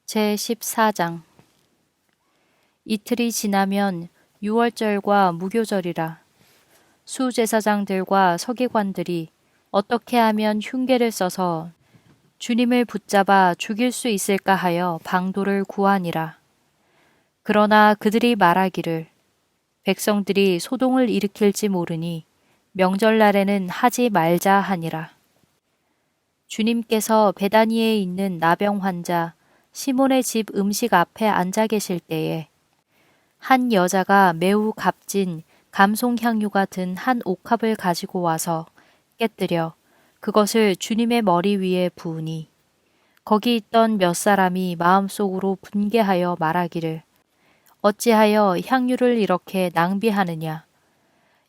제14장. 이틀이 지나면 유월절과 무교절이라. 수제사장들과 서기관들이 어떻게 하면 흉계를 써서 주님을 붙잡아 죽일 수 있을까 하여 방도를 구하니라. 그러나 그들이 말하기를 백성들이 소동을 일으킬지 모르니 명절날에는 하지 말자 하니라. 주님께서 베다니에 있는 나병 환자 시몬의 집 음식 앞에 앉아 계실 때에 한 여자가 매우 값진 감송향유가 든 한 옥합을 가지고 와서 깨뜨려 그것을 주님의 머리 위에 부으니 거기 있던 몇 사람이 마음속으로 분개하여 말하기를 어찌하여 향유를 이렇게 낭비하느냐.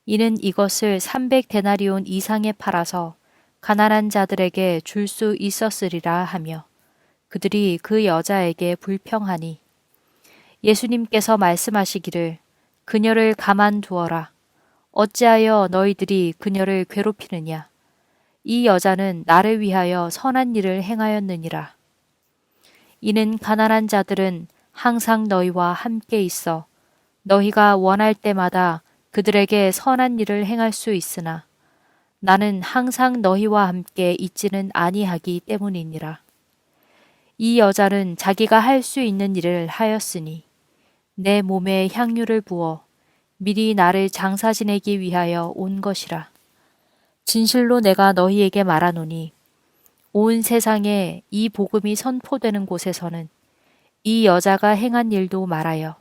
이는 이것을 300데나리온 이상에 팔아서 가난한 자들에게 줄 수 있었으리라 하며 그들이 그 여자에게 불평하니 예수님께서 말씀하시기를 그녀를 가만두어라. 어찌하여 너희들이 그녀를 괴롭히느냐. 이 여자는 나를 위하여 선한 일을 행하였느니라. 이는 가난한 자들은 항상 너희와 함께 있어 너희가 원할 때마다 그들에게 선한 일을 행할 수 있으나 나는 항상 너희와 함께 있지는 아니하기 때문이니라. 이 여자는 자기가 할 수 있는 일을 하였으니 내 몸에 향유를 부어 미리 나를 장사 지내기 위하여 온 것이라. 진실로 내가 너희에게 말하노니 온 세상에 이 복음이 선포되는 곳에서는 이 여자가 행한 일도 말하여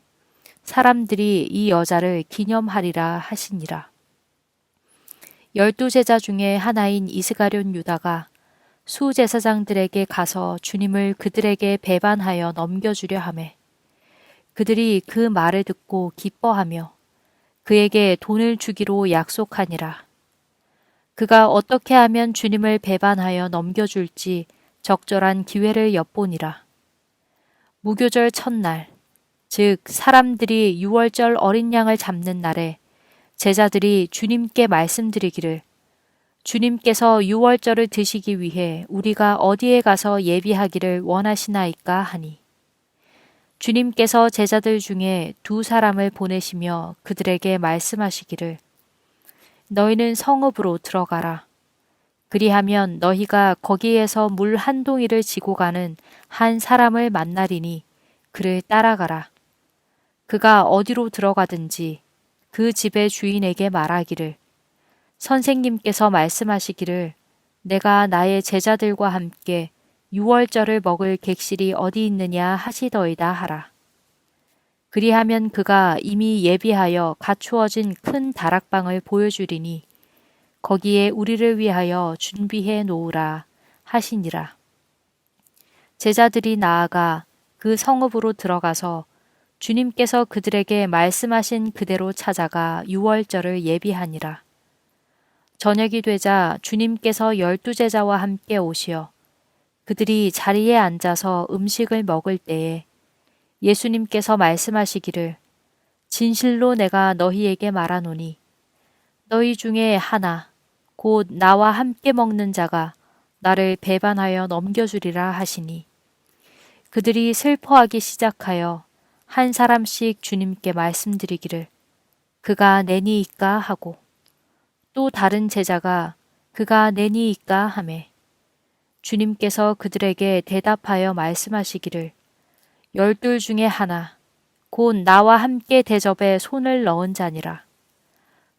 사람들이 이 여자를 기념하리라 하시니라. 12제자 중에 하나인 이스가룟 유다가 수제사장들에게 가서 주님을 그들에게 배반하여 넘겨주려 하매 그들이 그 말을 듣고 기뻐하며 그에게 돈을 주기로 약속하니라. 그가 어떻게 하면 주님을 배반하여 넘겨줄지 적절한 기회를 엿보니라. 무교절 첫날, 즉 사람들이 유월절 어린 양을 잡는 날에 제자들이 주님께 말씀드리기를 주님께서 유월절을 드시기 위해 우리가 어디에 가서 예비하기를 원하시나이까 하니 주님께서 제자들 중에 2사람을 보내시며 그들에게 말씀하시기를 너희는 성읍으로 들어가라. 그리하면 너희가 거기에서 물 한 동이를 지고 가는 한 사람을 만나리니 그를 따라가라. 그가 어디로 들어가든지 그 집의 주인에게 말하기를 선생님께서 말씀하시기를 내가 나의 제자들과 함께 유월절을 먹을 객실이 어디 있느냐 하시더이다 하라. 그리하면 그가 이미 예비하여 갖추어진 큰 다락방을 보여주리니 거기에 우리를 위하여 준비해 놓으라 하시니라. 제자들이 나아가 그 성읍으로 들어가서 주님께서 그들에게 말씀하신 그대로 찾아가 유월절을 예비하니라. 저녁이 되자 주님께서 12제자와 함께 오시어 그들이 자리에 앉아서 음식을 먹을 때에 예수님께서 말씀하시기를 진실로 내가 너희에게 말하노니 너희 중에 하나 곧 나와 함께 먹는 자가 나를 배반하여 넘겨주리라 하시니 그들이 슬퍼하기 시작하여 한 사람씩 주님께 말씀드리기를 그가 내니이까 하고 또 다른 제자가 그가 내니이까 하매 주님께서 그들에게 대답하여 말씀하시기를 12 중에 하나 곧 나와 함께 대접에 손을 넣은 자니라.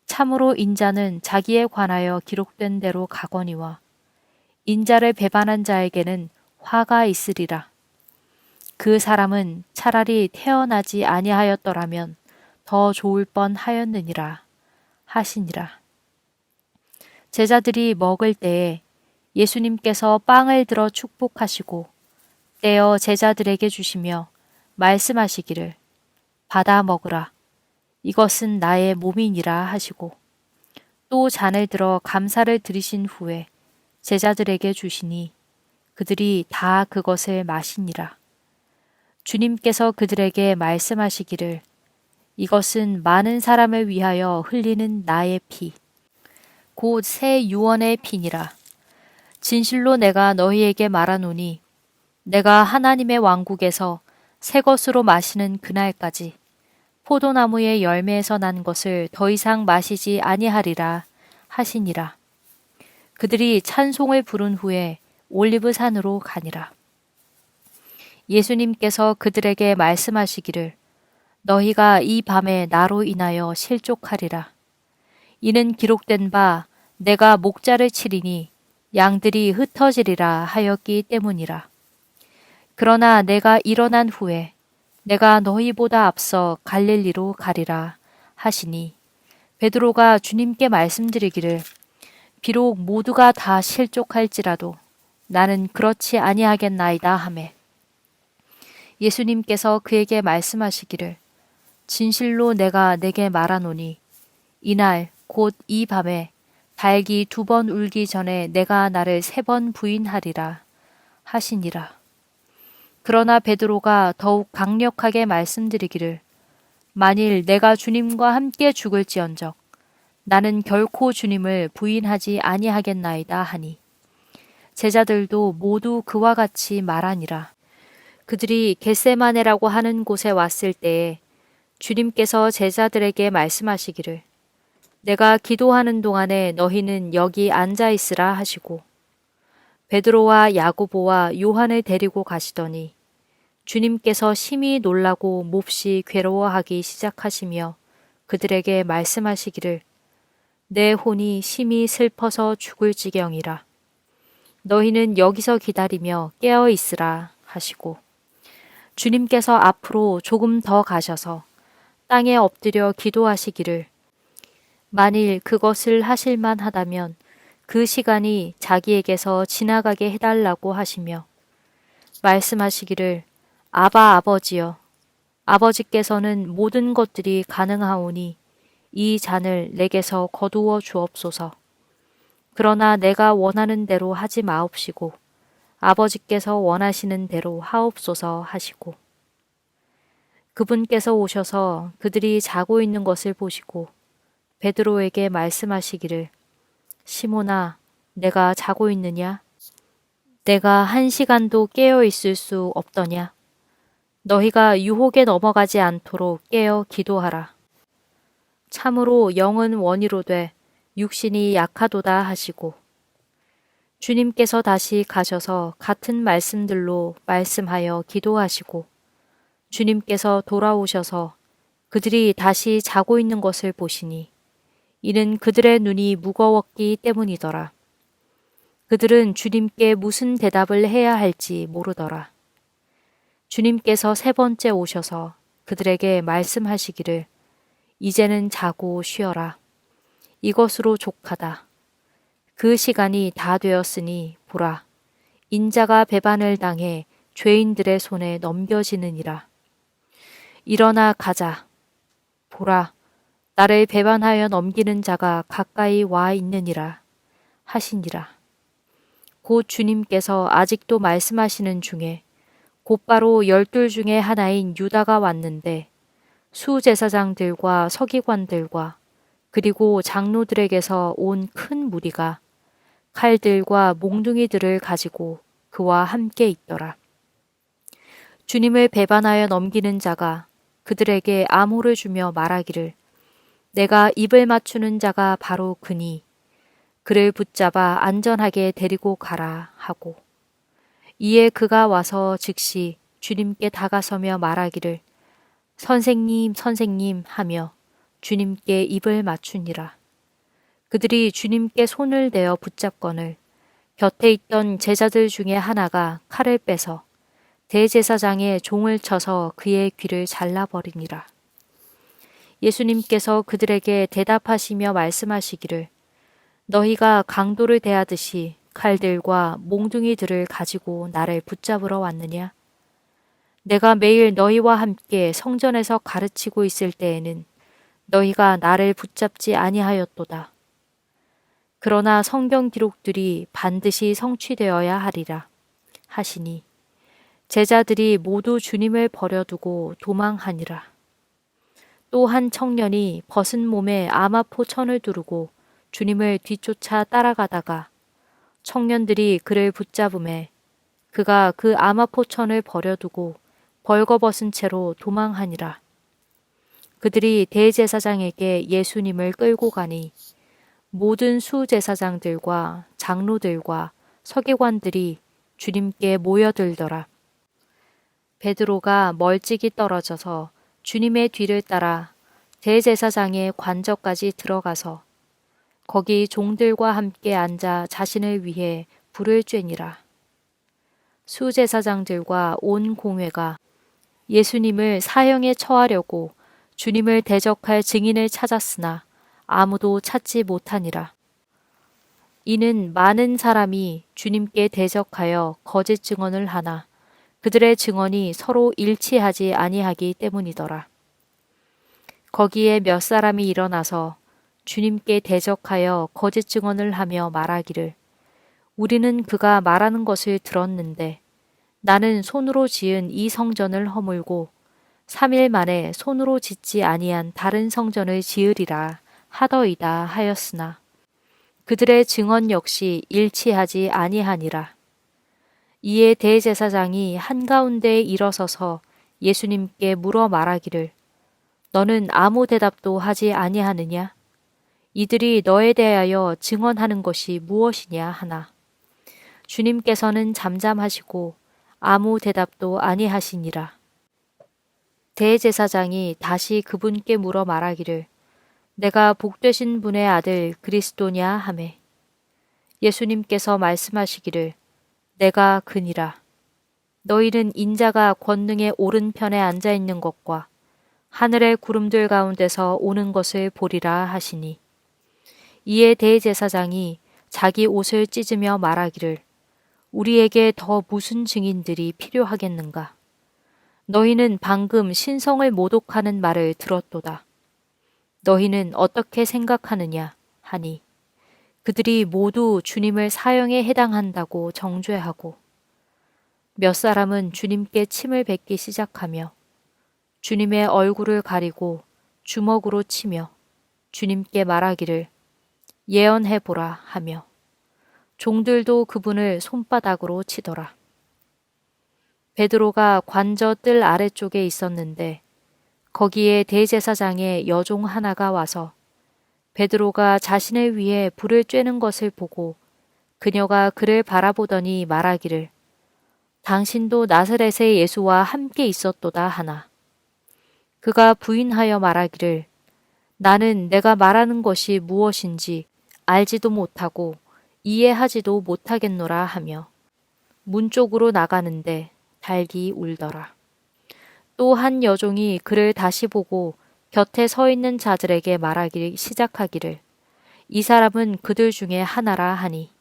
참으로 인자는 자기에 관하여 기록된 대로 가거니와 인자를 배반한 자에게는 화가 있으리라. 그 사람은 차라리 태어나지 아니하였더라면 더 좋을 뻔하였느니라 하시니라. 제자들이 먹을 때에 예수님께서 빵을 들어 축복하시고 떼어 제자들에게 주시며 말씀하시기를 받아 먹으라. 이것은 나의 몸이니라 하시고 또 잔을 들어 감사를 드리신 후에 제자들에게 주시니 그들이 다 그것을 마시니라. 주님께서 그들에게 말씀하시기를 이것은 많은 사람을 위하여 흘리는 나의 피, 곧 새 유언의 피니라. 진실로 내가 너희에게 말하노니 내가 하나님의 왕국에서 새 것으로 마시는 그날까지 포도나무의 열매에서 난 것을 더 이상 마시지 아니하리라 하시니라. 그들이 찬송을 부른 후에 올리브 산으로 가니라. 예수님께서 그들에게 말씀하시기를 너희가 이 밤에 나로 인하여 실족하리라. 이는 기록된 바 내가 목자를 치리니 양들이 흩어지리라 하였기 때문이라. 그러나 내가 일어난 후에 내가 너희보다 앞서 갈릴리로 가리라 하시니 베드로가 주님께 말씀드리기를 비록 모두가 다 실족할지라도 나는 그렇지 아니하겠나이다 하매 예수님께서 그에게 말씀하시기를 진실로 내가 내게 말하노니 이날 곧 이 밤에 닭이 2번 울기 전에 내가 나를 3번 부인하리라 하시니라. 그러나 베드로가 더욱 강력하게 말씀드리기를 만일 내가 주님과 함께 죽을지언정 나는 결코 주님을 부인하지 아니하겠나이다 하니 제자들도 모두 그와 같이 말하니라. 그들이 겟세마네라고 하는 곳에 왔을 때에 주님께서 제자들에게 말씀하시기를 내가 기도하는 동안에 너희는 여기 앉아 있으라 하시고 베드로와 야고보와 요한을 데리고 가시더니 주님께서 심히 놀라고 몹시 괴로워하기 시작하시며 그들에게 말씀하시기를 내 혼이 심히 슬퍼서 죽을 지경이라. 너희는 여기서 기다리며 깨어 있으라 하시고 주님께서 앞으로 조금 더 가셔서 땅에 엎드려 기도하시기를 만일 그것을 하실만 하다면 그 시간이 자기에게서 지나가게 해달라고 하시며 말씀하시기를 아바 아버지여 아버지께서는 모든 것들이 가능하오니 이 잔을 내게서 거두어 주옵소서. 그러나 내가 원하는 대로 하지 마옵시고 아버지께서 원하시는 대로 하옵소서 하시고 그분께서 오셔서 그들이 자고 있는 것을 보시고 베드로에게 말씀하시기를 시몬아 내가 자고 있느냐? 내가 1시간도 깨어 있을 수 없더냐? 너희가 유혹에 넘어가지 않도록 깨어 기도하라. 참으로 영은 원이로되 육신이 약하도다 하시고 주님께서 다시 가셔서 같은 말씀들로 말씀하여 기도하시고 주님께서 돌아오셔서 그들이 다시 자고 있는 것을 보시니 이는 그들의 눈이 무거웠기 때문이더라. 그들은 주님께 무슨 대답을 해야 할지 모르더라. 주님께서 3번째 오셔서 그들에게 말씀하시기를 이제는 자고 쉬어라. 이것으로 족하다. 그 시간이 다 되었으니 보라. 인자가 배반을 당해 죄인들의 손에 넘겨지느니라. 일어나 가자. 보라. 나를 배반하여 넘기는 자가 가까이 와 있느니라 하시니라. 곧 주님께서 아직도 말씀하시는 중에 곧바로 12 중에 하나인 유다가 왔는데 수제사장들과 서기관들과 그리고 장로들에게서 온 큰 무리가 칼들과 몽둥이들을 가지고 그와 함께 있더라. 주님을 배반하여 넘기는 자가 그들에게 암호를 주며 말하기를 내가 입을 맞추는 자가 바로 그니 그를 붙잡아 안전하게 데리고 가라 하고 이에 그가 와서 즉시 주님께 다가서며 말하기를 선생님 선생님 하며 주님께 입을 맞추니라. 그들이 주님께 손을 대어 붙잡거늘 곁에 있던 제자들 중에 하나가 칼을 빼서 대제사장의 종을 쳐서 그의 귀를 잘라버리니라. 예수님께서 그들에게 대답하시며 말씀하시기를 너희가 강도를 대하듯이 칼들과 몽둥이들을 가지고 나를 붙잡으러 왔느냐? 내가 매일 너희와 함께 성전에서 가르치고 있을 때에는 너희가 나를 붙잡지 아니하였도다. 그러나 성경 기록들이 반드시 성취되어야 하리라 하시니 제자들이 모두 주님을 버려두고 도망하니라. 또 한 청년이 벗은 몸에 아마포 천을 두르고 주님을 뒤쫓아 따라가다가 청년들이 그를 붙잡음에 그가 그 아마포천을 버려두고 벌거벗은 채로 도망하니라. 그들이 대제사장에게 예수님을 끌고 가니 모든 수제사장들과 장로들과 서기관들이 주님께 모여들더라. 베드로가 멀찍이 떨어져서 주님의 뒤를 따라 대제사장의 관저까지 들어가서 거기 종들과 함께 앉아 자신을 위해 불을 쬐니라. 수제사장들과 온 공회가 예수님을 사형에 처하려고 주님을 대적할 증인을 찾았으나 아무도 찾지 못하니라. 이는 많은 사람이 주님께 대적하여 거짓 증언을 하나 그들의 증언이 서로 일치하지 아니하기 때문이더라. 거기에 몇 사람이 일어나서 주님께 대적하여 거짓 증언을 하며 말하기를 우리는 그가 말하는 것을 들었는데 나는 손으로 지은 이 성전을 허물고 3일 만에 손으로 짓지 아니한 다른 성전을 지으리라 하더이다 하였으나 그들의 증언 역시 일치하지 아니하니라. 이에 대제사장이 한가운데에 일어서서 예수님께 물어 말하기를 너는 아무 대답도 하지 아니하느냐? 이들이 너에 대하여 증언하는 것이 무엇이냐 하나. 주님께서는 잠잠하시고 아무 대답도 아니하시니라. 대제사장이 다시 그분께 물어 말하기를 내가 복되신 분의 아들 그리스도냐 하매 예수님께서 말씀하시기를 내가 그니라. 너희는 인자가 권능의 오른편에 앉아 있는 것과 하늘의 구름들 가운데서 오는 것을 보리라 하시니 이에 대제사장이 자기 옷을 찢으며 말하기를 우리에게 더 무슨 증인들이 필요하겠는가? 너희는 방금 신성을 모독하는 말을 들었도다. 너희는 어떻게 생각하느냐 하니 그들이 모두 주님을 사형에 해당한다고 정죄하고 몇 사람은 주님께 침을 뱉기 시작하며 주님의 얼굴을 가리고 주먹으로 치며 주님께 말하기를 예언해보라 하며 종들도 그분을 손바닥으로 치더라. 베드로가 관저 뜰 아래쪽에 있었는데 거기에 대제사장의 여종 하나가 와서 베드로가 자신을 위해 불을 쬐는 것을 보고 그녀가 그를 바라보더니 말하기를 당신도 나사렛의 예수와 함께 있었도다 하나. 그가 부인하여 말하기를 나는 내가 말하는 것이 무엇인지 알지도 못하고 이해하지도 못하겠노라 하며 문 쪽으로 나가는데 달기 울더라. 또 한 여종이 그를 다시 보고 곁에 서 있는 자들에게 말하기 시작하기를 이 사람은 그들 중에 하나라 하니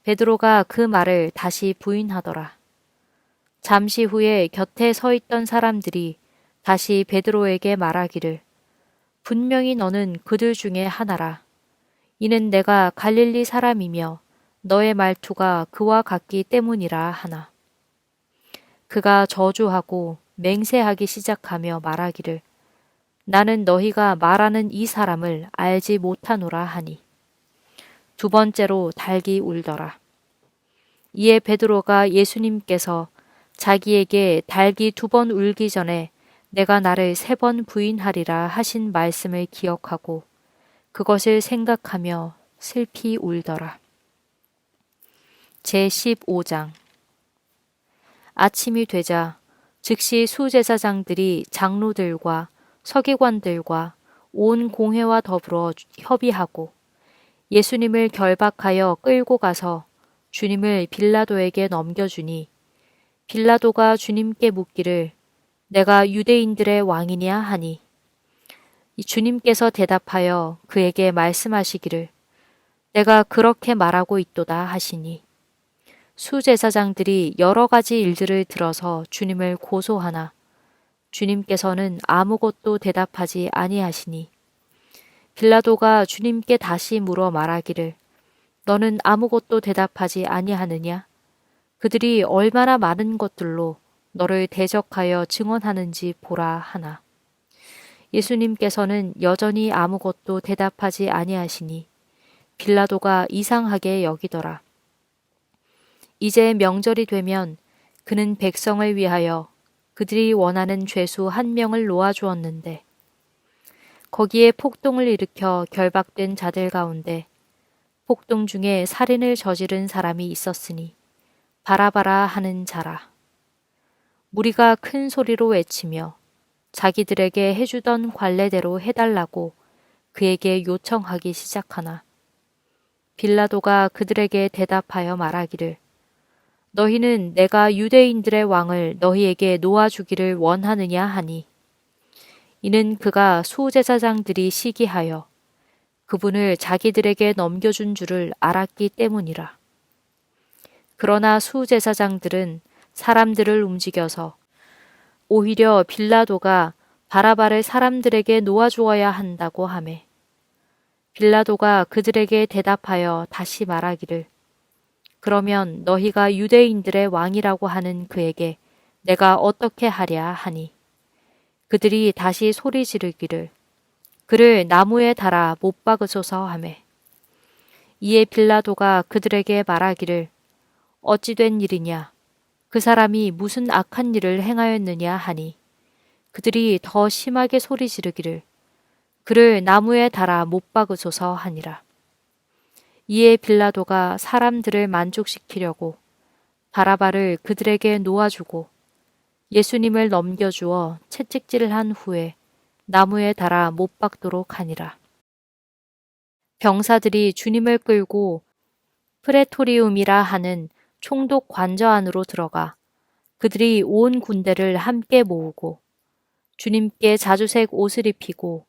베드로가 그 말을 다시 부인하더라. 잠시 후에 곁에 서 있던 사람들이 다시 베드로에게 말하기를 분명히 너는 그들 중에 하나라. 이는 내가 갈릴리 사람이며 너의 말투가 그와 같기 때문이라 하나. 그가 저주하고 맹세하기 시작하며 말하기를 나는 너희가 말하는 이 사람을 알지 못하노라 하니 두 번째로 달기 울더라. 이에 베드로가 예수님께서 자기에게 달기 2번 울기 전에 내가 나를 3번 부인하리라 하신 말씀을 기억하고 그것을 생각하며 슬피 울더라. 제15장 아침이 되자 즉시 수제사장들이 장로들과 서기관들과 온 공회와 더불어 협의하고 예수님을 결박하여 끌고 가서 주님을 빌라도에게 넘겨주니 빌라도가 주님께 묻기를 내가 유대인들의 왕이냐 하니 주님께서 대답하여 그에게 말씀하시기를 내가 그렇게 말하고 있도다 하시니 수제사장들이 여러 가지 일들을 들어서 주님을 고소하나 주님께서는 아무것도 대답하지 아니하시니 빌라도가 주님께 다시 물어 말하기를 너는 아무것도 대답하지 아니하느냐? 그들이 얼마나 많은 것들로 너를 대적하여 증언하는지 보라 하나. 예수님께서는 여전히 아무것도 대답하지 아니하시니 빌라도가 이상하게 여기더라. 이제 명절이 되면 그는 백성을 위하여 그들이 원하는 죄수 한 명을 놓아주었는데 거기에 폭동을 일으켜 결박된 자들 가운데 폭동 중에 살인을 저지른 사람이 있었으니 바라바라 하는 자라. 무리가 큰 소리로 외치며 자기들에게 해주던 관례대로 해달라고 그에게 요청하기 시작하나 빌라도가 그들에게 대답하여 말하기를 너희는 내가 유대인들의 왕을 너희에게 놓아주기를 원하느냐 하니 이는 그가 수제사장들이 시기하여 그분을 자기들에게 넘겨준 줄을 알았기 때문이라. 그러나 수제사장들은 사람들을 움직여서 오히려 빌라도가 바라바를 사람들에게 놓아주어야 한다고 하매 빌라도가 그들에게 대답하여 다시 말하기를 그러면 너희가 유대인들의 왕이라고 하는 그에게 내가 어떻게 하랴 하니 그들이 다시 소리 지르기를 그를 나무에 달아 못 박으소서 하매 이에 빌라도가 그들에게 말하기를 어찌 된 일이냐 그 사람이 무슨 악한 일을 행하였느냐 하니 그들이 더 심하게 소리 지르기를 그를 나무에 달아 못 박으소서 하니라. 이에 빌라도가 사람들을 만족시키려고 바라바를 그들에게 놓아주고 예수님을 넘겨주어 채찍질을 한 후에 나무에 달아 못 박도록 하니라. 병사들이 주님을 끌고 프레토리움이라 하는 총독 관저 안으로 들어가 그들이 온 군대를 함께 모으고 주님께 자주색 옷을 입히고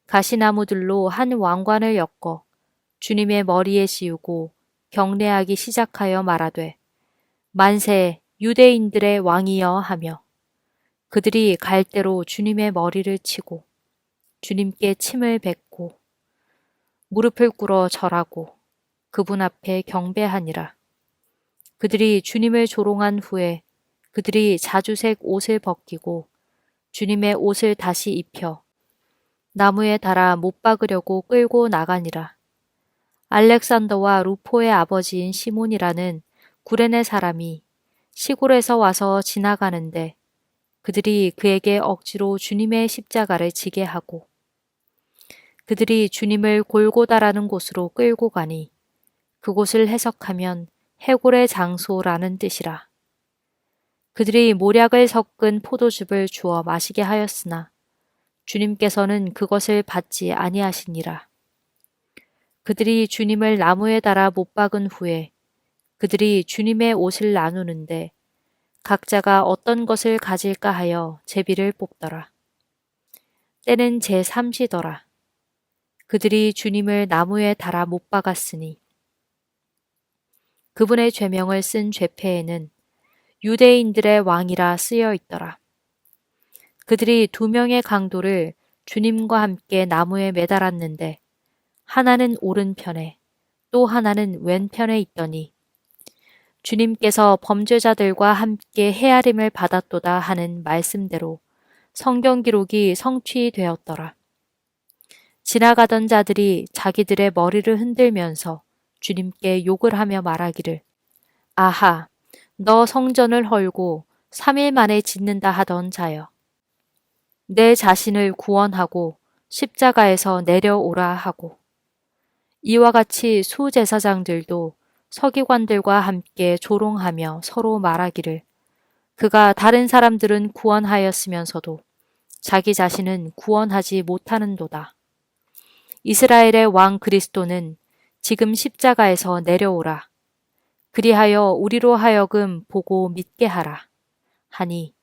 가시나무들로 한 왕관을 엮어 주님의 머리에 씌우고 경례하기 시작하여 말하되 만세 유대인들의 왕이여 하며 그들이 갈대로 주님의 머리를 치고 주님께 침을 뱉고 무릎을 꿇어 절하고 그분 앞에 경배하니라. 그들이 주님을 조롱한 후에 그들이 자주색 옷을 벗기고 주님의 옷을 다시 입혀 나무에 달아 못 박으려고 끌고 나가니라. 알렉산더와 루포의 아버지인 시몬이라는 구레네 사람이 시골에서 와서 지나가는데 그들이 그에게 억지로 주님의 십자가를 지게 하고 그들이 주님을 골고다라는 곳으로 끌고 가니 그곳을 해석하면 해골의 장소라는 뜻이라. 그들이 모략을 섞은 포도즙을 주어 마시게 하였으나 주님께서는 그것을 받지 아니하시니라. 그들이 주님을 나무에 달아 못 박은 후에 그들이 주님의 옷을 나누는데 각자가 어떤 것을 가질까 하여 제비를 뽑더라. 때는 제3시더라. 그들이 주님을 나무에 달아 못 박았으니 그분의 죄명을 쓴 죄패에는 유대인들의 왕이라 쓰여 있더라. 그들이 2명의 강도를 주님과 함께 나무에 매달았는데 하나는 오른편에 또 하나는 왼편에 있더니 주님께서 범죄자들과 함께 헤아림을 받았도다 하는 말씀대로 성경 기록이 성취되었더라. 지나가던 자들이 자기들의 머리를 흔들면서 주님께 욕을 하며 말하기를 아하, 너 성전을 헐고 3일 만에 짓는다 하던 자여. 내 자신을 구원하고 십자가에서 내려오라 하고 이와 같이 수제사장들도 서기관들과 함께 조롱하며 서로 말하기를 그가 다른 사람들은 구원하였으면서도 자기 자신은 구원하지 못하는도다. 이스라엘의 왕 그리스도는 지금 십자가에서 내려오라. 그리하여 우리로 하여금 보고 믿게 하라. 하니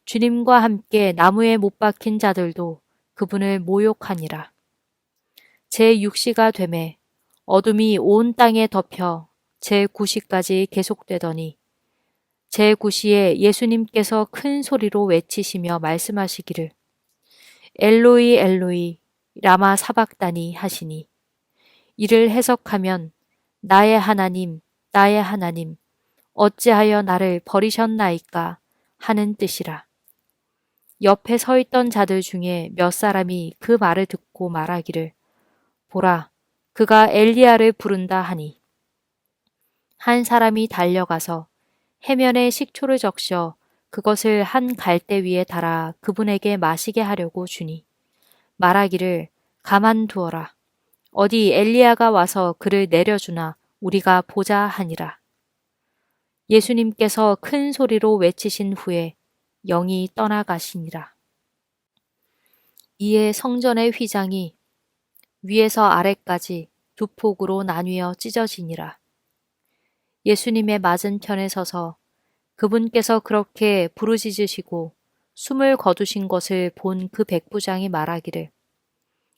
주님과 함께 나무에 못 박힌 자들도 그분을 모욕하니라. 제6시가 되매 어둠이 온 땅에 덮여 제9시까지 계속되더니 제9시에 예수님께서 큰 소리로 외치시며 말씀하시기를 엘로이 엘로이 라마 사박다니 하시니 이를 해석하면 나의 하나님 나의 하나님 어찌하여 나를 버리셨나이까 하는 뜻이라. 옆에 서 있던 자들 중에 몇 사람이 그 말을 듣고 말하기를 보라 그가 엘리야를 부른다 하니 한 사람이 달려가서 해면에 식초를 적셔 그것을 한 갈대 위에 달아 그분에게 마시게 하려고 주니 말하기를 가만두어라. 어디 엘리야가 와서 그를 내려주나 우리가 보자 하니라. 예수님께서 큰 소리로 외치신 후에 영이 떠나가시니라. 이에 성전의 휘장이 위에서 아래까지 두 폭으로 나뉘어 찢어지니라. 예수님의 맞은편에 서서 그분께서 그렇게 부르짖으시고 숨을 거두신 것을 본 그 백부장이 말하기를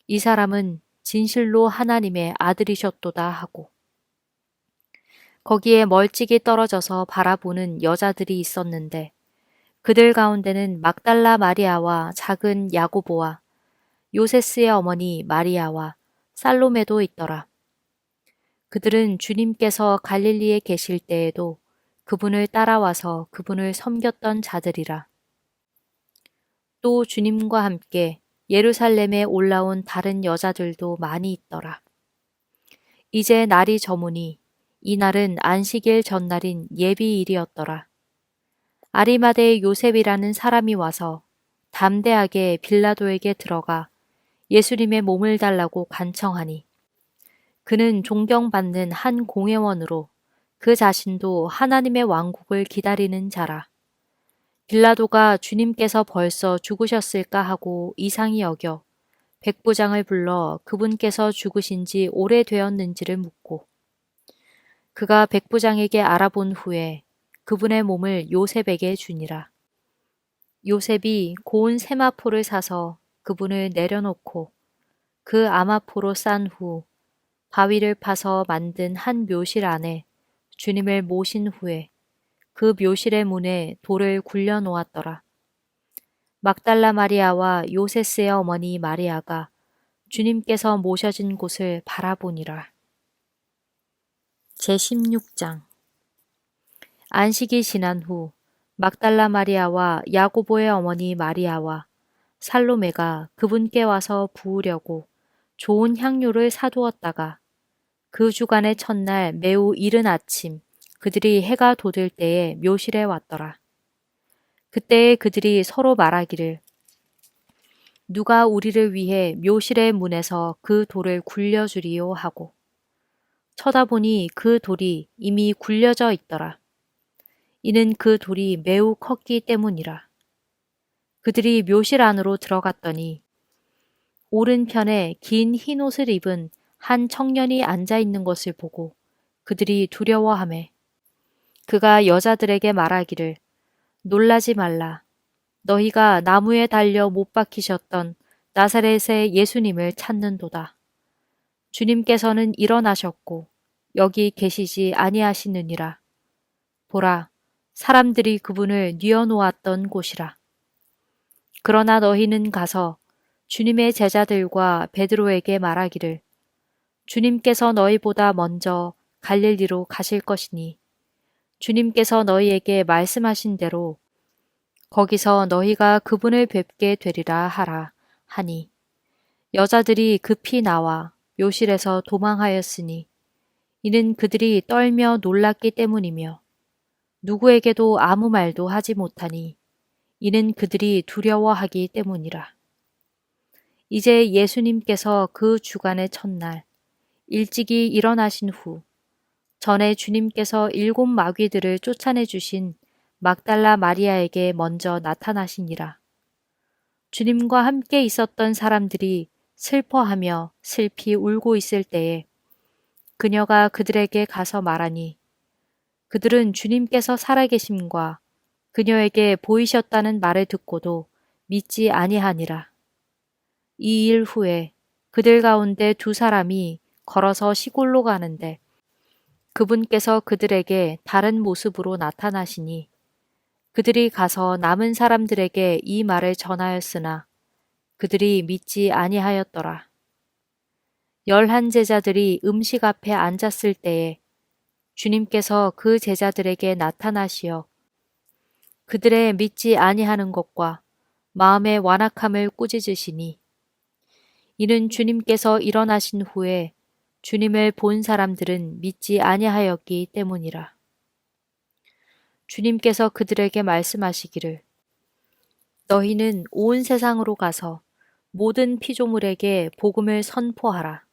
이 사람은 진실로 하나님의 아들이셨도다 하고 거기에 멀찍이 떨어져서 바라보는 여자들이 있었는데 그들 가운데는 막달라 마리아와 작은 야고보와 요세스의 어머니 마리아와 살로메도 있더라. 그들은 주님께서 갈릴리에 계실 때에도 그분을 따라와서 그분을 섬겼던 자들이라. 또 주님과 함께 예루살렘에 올라온 다른 여자들도 많이 있더라. 이제 날이 저무니 이날은 안식일 전날인 예비일이었더라. 아리마대의 요셉이라는 사람이 와서 담대하게 빌라도에게 들어가 예수님의 몸을 달라고 간청하니 그는 존경받는 한 공회원으로 그 자신도 하나님의 왕국을 기다리는 자라. 빌라도가 주님께서 벌써 죽으셨을까 하고 이상히 여겨 백부장을 불러 그분께서 죽으신 지 오래되었는지를 묻고 그가 백부장에게 알아본 후에 그분의 몸을 요셉에게 주니라. 요셉이 고운 세마포를 사서 그분을 내려놓고 그 아마포로 싼 후 바위를 파서 만든 한 묘실 안에 주님을 모신 후에 그 묘실의 문에 돌을 굴려 놓았더라. 막달라 마리아와 요세스의 어머니 마리아가 주님께서 모셔진 곳을 바라보니라. 제16장 안식이 지난 후 막달라 마리아와 야고보의 어머니 마리아와 살로메가 그분께 와서 부으려고 좋은 향료를 사두었다가 그 주간의 첫날 매우 이른 아침 그들이 해가 돋을 때에 묘실에 왔더라. 그때에 그들이 서로 말하기를 누가 우리를 위해 묘실의 문에서 그 돌을 굴려주리요 하고 쳐다보니 그 돌이 이미 굴려져 있더라. 이는 그 돌이 매우 컸기 때문이라. 그들이 묘실 안으로 들어갔더니 오른편에 긴 흰옷을 입은 한 청년이 앉아 있는 것을 보고 그들이 두려워하매 그가 여자들에게 말하기를 놀라지 말라. 너희가 나무에 달려 못 박히셨던 나사렛의 예수님을 찾는도다. 주님께서는 일어나셨고 여기 계시지 아니하시느니라. 보라, 사람들이 그분을 뉘어놓았던 곳이라. 그러나 너희는 가서 주님의 제자들과 베드로에게 말하기를 주님께서 너희보다 먼저 갈릴리로 가실 것이니 주님께서 너희에게 말씀하신 대로 거기서 너희가 그분을 뵙게 되리라 하라 하니 여자들이 급히 나와 묘실에서 도망하였으니 이는 그들이 떨며 놀랐기 때문이며 누구에게도 아무 말도 하지 못하니 이는 그들이 두려워하기 때문이라. 이제 예수님께서 그 주간의 첫날 일찍이 일어나신 후 전에 주님께서 7 마귀들을 쫓아내 주신 막달라 마리아에게 먼저 나타나시니라. 주님과 함께 있었던 사람들이 슬퍼하며 슬피 울고 있을 때에 그녀가 그들에게 가서 말하니 그들은 주님께서 살아계심과 그녀에게 보이셨다는 말을 듣고도 믿지 아니하니라. 이 일 후에 그들 가운데 2 사람이 걸어서 시골로 가는데 그분께서 그들에게 다른 모습으로 나타나시니 그들이 가서 남은 사람들에게 이 말을 전하였으나 그들이 믿지 아니하였더라. 11 제자들이 음식 앞에 앉았을 때에 주님께서 그 제자들에게 나타나시어 그들의 믿지 아니하는 것과 마음의 완악함을 꾸짖으시니 이는 주님께서 일어나신 후에 주님을 본 사람들은 믿지 아니하였기 때문이라. 주님께서 그들에게 말씀하시기를 너희는 온 세상으로 가서 모든 피조물에게 복음을 선포하라.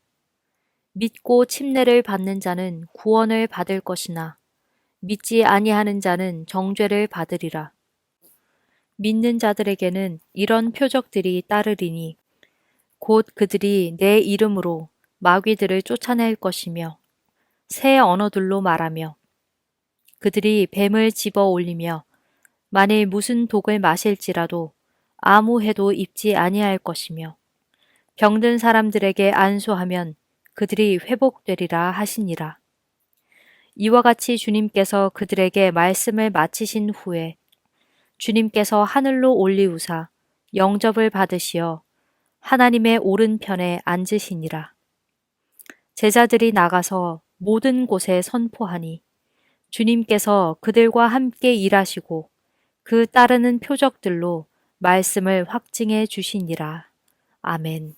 믿고 침례를 받는 자는 구원을 받을 것이나 믿지 아니하는 자는 정죄를 받으리라. 믿는 자들에게는 이런 표적들이 따르리니 곧 그들이 내 이름으로 마귀들을 쫓아낼 것이며 새 언어들로 말하며 그들이 뱀을 집어 올리며 만일 무슨 독을 마실지라도 아무 해도 입지 아니할 것이며 병든 사람들에게 안수하면 그들이 회복되리라 하시니라. 이와 같이 주님께서 그들에게 말씀을 마치신 후에 주님께서 하늘로 올리우사 영접을 받으시어 하나님의 오른편에 앉으시니라. 제자들이 나가서 모든 곳에 선포하니 주님께서 그들과 함께 일하시고 그 따르는 표적들로 말씀을 확증해 주시니라. 아멘.